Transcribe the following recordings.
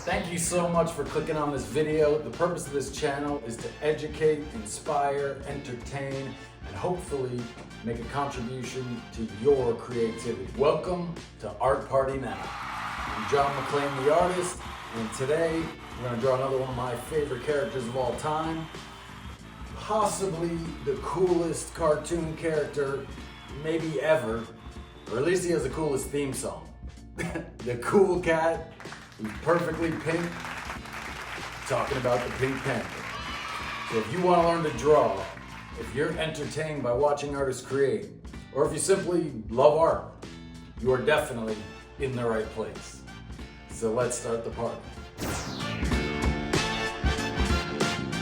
Thank you so much for clicking on this video. The purpose of this channel is to educate, inspire, entertain, and hopefully make a contribution to your creativity. Welcome to Art Party Now. I'm John McLane, the artist, and today we're going to draw another one of my favorite characters of all time. Possibly the coolest cartoon character maybe ever, or at least he has the coolest theme song. The cool cat who's perfectly pink, talking about the Pink Panther. So if you want to learn to draw, if you're entertained by watching artists create, or if you simply love art, you are definitely in the right place. So let's start the party.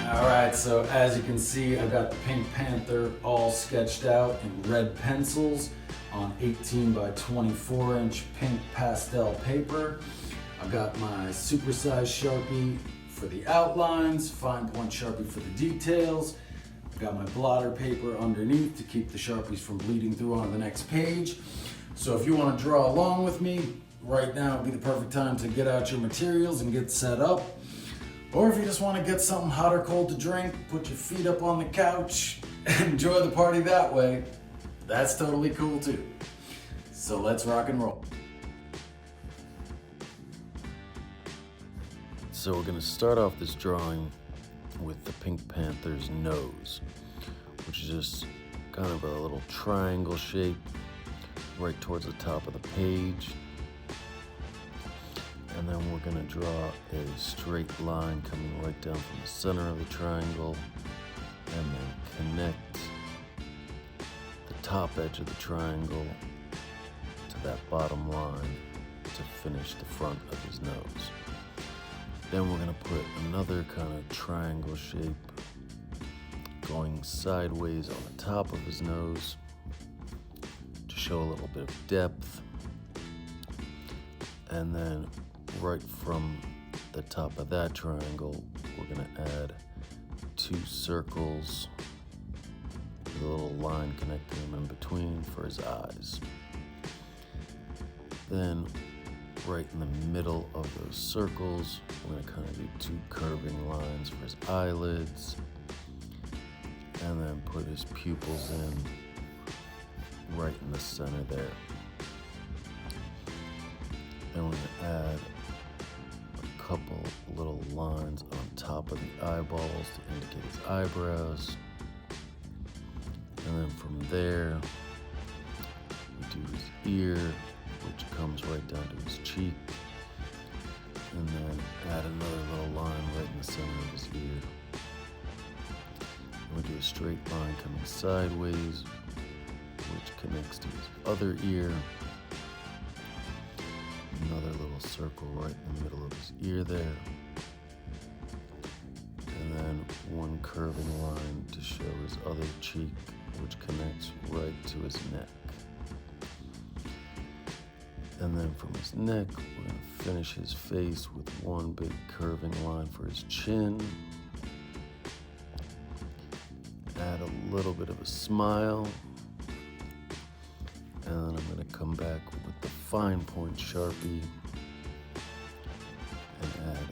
Alright, so as you can see, I've got the Pink Panther all sketched out in red pencils on 18 by 24 inch pink pastel paper. I've got my supersized Sharpie for the outlines, fine point Sharpie for the details. I've got my blotter paper underneath to keep the Sharpies from bleeding through onto the next page. So if you want to draw along with me, right now would be the perfect time to get out your materials and get set up. Or if you just want to get something hot or cold to drink, put your feet up on the couch and enjoy the party that way, that's totally cool too. So let's rock and roll. So we're going to start off this drawing with the Pink Panther's nose, which is just kind of a little triangle shape right towards the top of the page. And then we're going to draw a straight line coming right down from the center of the triangle and then connect the top edge of the triangle to that bottom line to finish the front of his nose. Then we're going to put another kind of triangle shape going sideways on the top of his nose to show a little bit of depth. And then right from the top of that triangle, we're going to add two circles with a little line connecting them in between for his eyes. Then right in the middle of those circles, we're going to kind of do two curving lines for his eyelids, and then put his pupils in right in the center there. Then we're going to add a couple little lines on top of the eyeballs to indicate his eyebrows. And then from there, we do his ear, which comes right down to his cheek. And then add another little line right in the center of his ear. And we do a straight line coming sideways, which connects to his other ear. Another little circle right in the middle of his ear there. And then one curving line to show his other cheek, which connects right to his neck. And then from his neck, we're going to finish his face with one big curving line for his chin. Add a little bit of a smile. And then I'm going to come back with the fine point Sharpie and add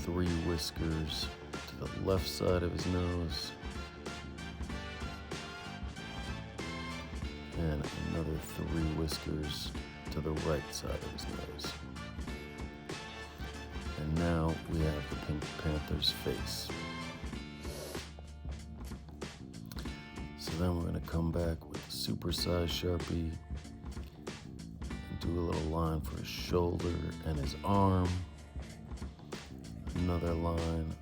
3 whiskers to the left side of his nose and another 3 whiskers to the right side of his nose. And now we have the Pink Panther's face. So then we're going to come back with a supersized Sharpie and do a little line for his shoulder and his arm. Another line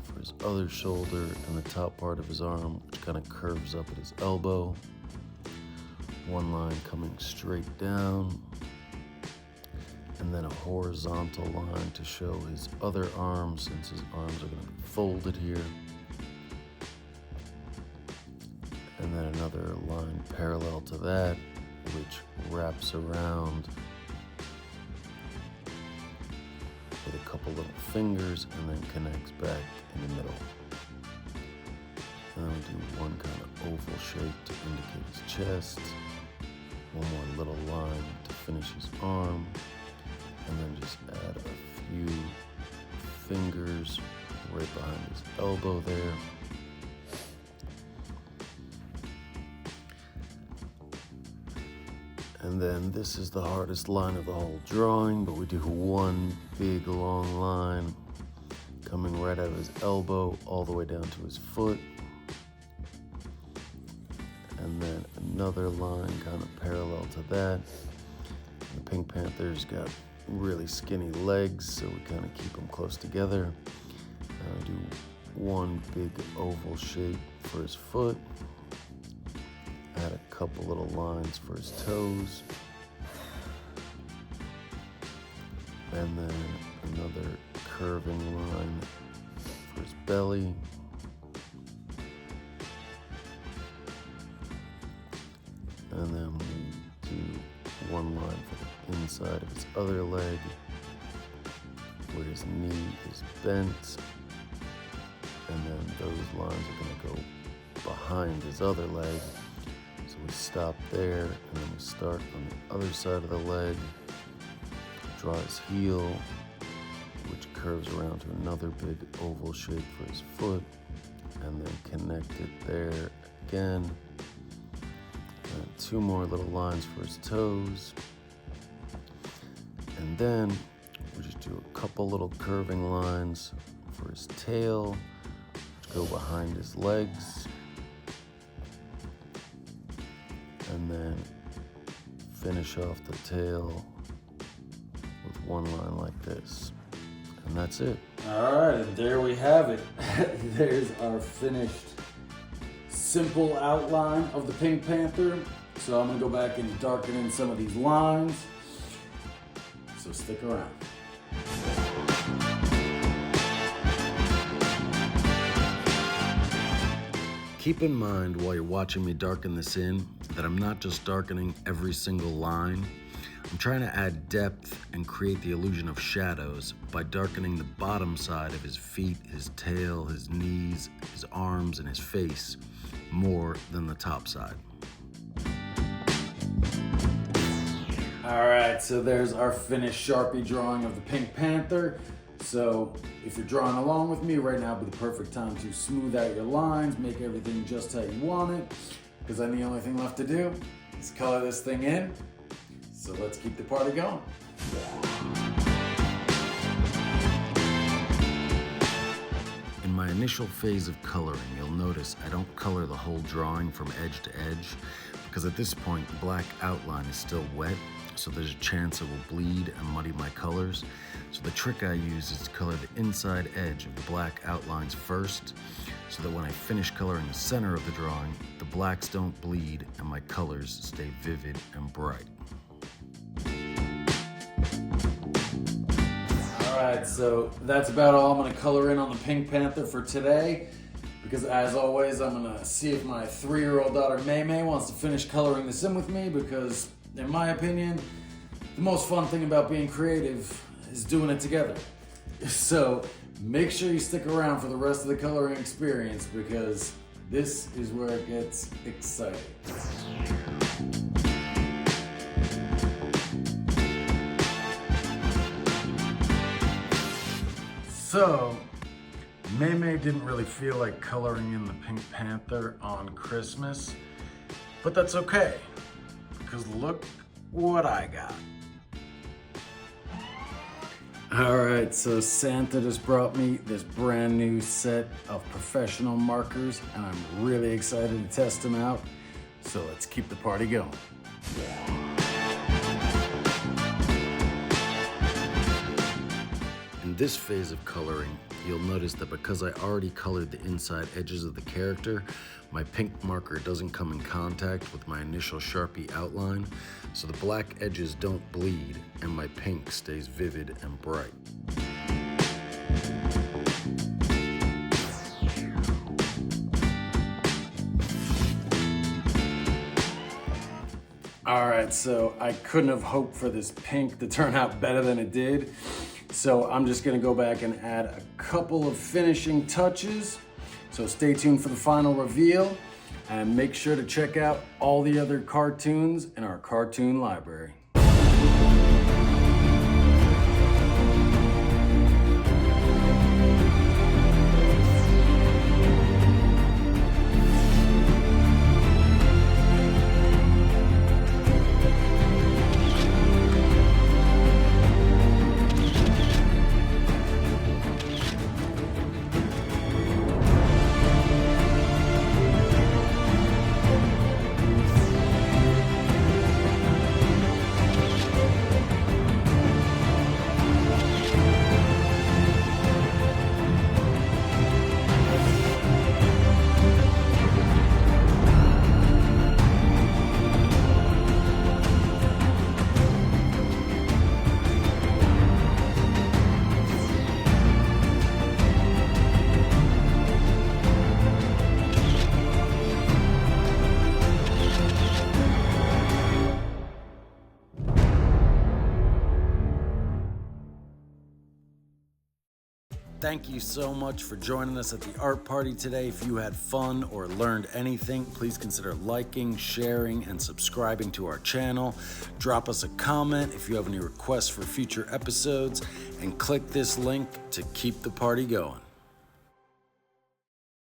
for his other shoulder and the top part of his arm, which kind of curves up at his elbow. One line coming straight down. And then a horizontal line to show his other arm, since his arms are going to be folded here. And then another line parallel to that, which wraps around with a couple little fingers and then connects back in the middle. And then we do one kind of oval shape to indicate his chest. One more little line to finish his arm. And then just add a few fingers right behind his elbow there. And then this is the hardest line of the whole drawing, but we do one big long line coming right out of his elbow all the way down to his foot. And then another line kind of parallel to that. The Pink Panther's got really skinny legs, so we kind of keep them close together. I do one big oval shape for his foot. Add a couple little lines for his toes. And then another curving line for his belly. And then we do one line for the inside of his other leg, where his knee is bent. And then those lines are going to go behind his other leg. So we stop there, and then we start on the other side of the leg, draw his heel, which curves around to another big oval shape for his foot, and then connect it there again. And two more little lines for his toes. And then we just do a couple little curving lines for his tail, which go behind his legs. And then finish off the tail with one line like this. And that's it. All right, and there we have it. There's our finished simple outline of the Pink Panther. So I'm gonna go back and darken in some of these lines. So stick around. Keep in mind while you're watching me darken this in that I'm not just darkening every single line. I'm trying to add depth and create the illusion of shadows by darkening the bottom side of his feet, his tail, his knees, his arms, and his face more than the top side. All right, so there's our finished Sharpie drawing of the Pink Panther. So if you're drawing along with me, right now would be the perfect time to smooth out your lines, make everything just how you want it, because then the only thing left to do is color this thing in. So let's keep the party going. In my initial phase of coloring, you'll notice I don't color the whole drawing from edge to edge, because at this point, the black outline is still wet, so there's a chance it will bleed and muddy my colors. So the trick I use is to color the inside edge of the black outlines first, so that when I finish coloring the center of the drawing, the blacks don't bleed and my colors stay vivid and bright. All right, so that's about all I'm gonna color in on the Pink Panther for today, because as always, I'm gonna see if my 3-year-old daughter May May wants to finish coloring this in with me, because in my opinion, the most fun thing about being creative is doing it together. So make sure you stick around for the rest of the coloring experience, because this is where it gets exciting. So, May May didn't really feel like coloring in the Pink Panther on Christmas, but that's okay, because look what I got. All right, so Santa just brought me this brand new set of professional markers, and I'm really excited to test them out. So let's keep the party going. In this phase of coloring, you'll notice that because I already colored the inside edges of the character, my pink marker doesn't come in contact with my initial Sharpie outline, so the black edges don't bleed and my pink stays vivid and bright. All right, so I couldn't have hoped for this pink to turn out better than it did. So I'm just gonna go back and add a couple of finishing touches. So stay tuned for the final reveal, and make sure to check out all the other cartoons in our cartoon library. Thank you so much for joining us at the art party today. If you had fun or learned anything, please consider liking, sharing, and subscribing to our channel. Drop us a comment if you have any requests for future episodes, and click this link to keep the party going.